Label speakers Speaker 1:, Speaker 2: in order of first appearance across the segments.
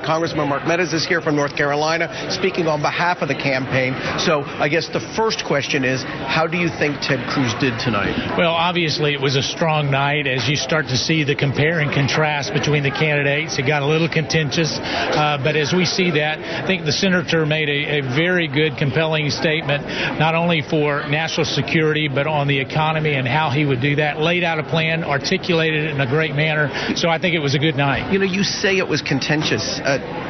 Speaker 1: Congressman Mark Meadows is here from North Carolina, speaking on behalf of the campaign. So I guess the first question is, how do you think Ted Cruz did tonight?
Speaker 2: Well, obviously it was a strong night. As you start to see the compare and contrast between the candidates, it got a little contentious. But as we see that, I think the senator made a very good, compelling statement, not only for national security, but on the economy and how he would do that. Laid out a plan, articulated it in a great manner. So I think it was a good night.
Speaker 1: You know, you say it was contentious.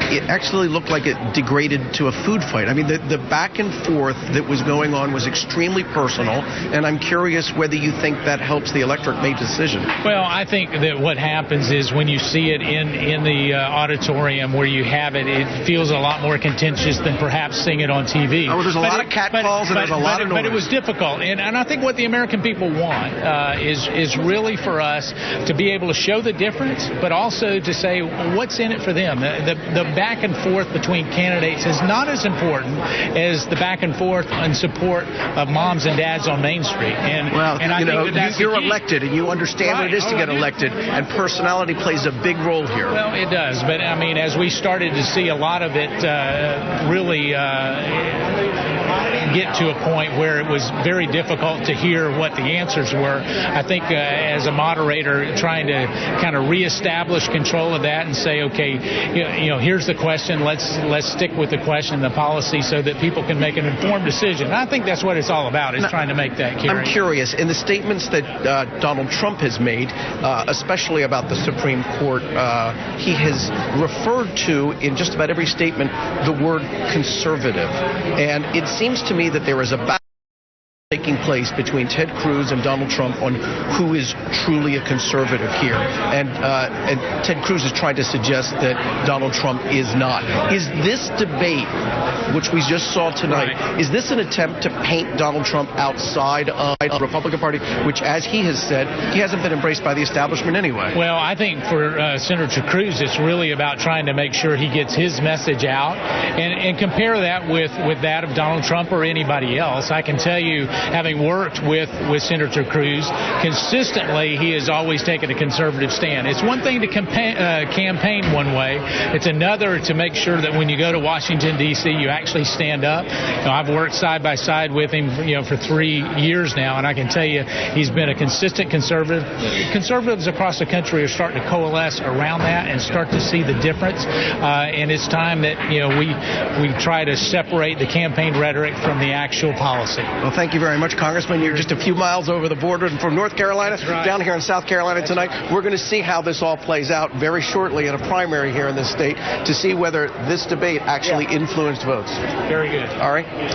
Speaker 1: It actually looked like it degraded to a food fight. I mean, the back and forth that was going on was extremely personal, and I'm curious whether you think that helps the electorate make a decision.
Speaker 2: Well, I think that what happens is when you see it in the auditorium where you have it, it feels a lot more contentious than perhaps seeing it on TV.
Speaker 1: Oh, there's a lot of catcalls and there's a lot of noise.
Speaker 2: But it was difficult, and I think what the American people want is really for us to be able to show the difference, but also to say what's in it for them. The back and forth between candidates is not as important as the back and forth in support of moms and dads on Main Street. And I think that's
Speaker 1: you're elected, and you understand what it is to get elected, and personality plays a big role here.
Speaker 2: Well, it does, but I mean, as we started to see a lot of it really get to a point where it was very difficult to hear what the answers were. I think as a moderator, trying to kind of reestablish control of that and say, okay, here's the question. Let's stick with the question, the policy, so that people can make an informed decision. And I think that's what it's all about, is trying to make that carry.
Speaker 1: I'm curious, in the statements that Donald Trump has made, especially about the Supreme Court, he has referred to, in just about every statement, the word conservative. And it seems to me that there is a battle taking place between Ted Cruz and Donald Trump on who is truly a conservative here. And Ted Cruz is trying to suggest that Donald Trump is not. Is this debate, which we just saw tonight, is this an attempt to paint Donald Trump outside of the Republican Party, which, as he has said, he hasn't been embraced by the establishment anyway?
Speaker 2: Well, I think for Senator Cruz, it's really about trying to make sure he gets his message out and compare that with that of Donald Trump or anybody else. I can tell you, having worked with Senator Cruz, consistently he has always taken a conservative stand. It's one thing to campaign one way. It's another to make sure that when you go to Washington, D.C., you actually stand up. I've worked side by side with him for 3 years now, and I can tell you he's been a consistent conservative. Conservatives across the country are starting to coalesce around that and start to see the difference. And it's time that we try to separate the campaign rhetoric from the actual policy.
Speaker 1: Well, thank you very much, Congressman. You're just a few miles over the border from North Carolina down here in South Carolina tonight. We're going to see how this all plays out very shortly in a primary here in this state to see whether this debate actually influenced votes.
Speaker 2: Very good.
Speaker 1: All right.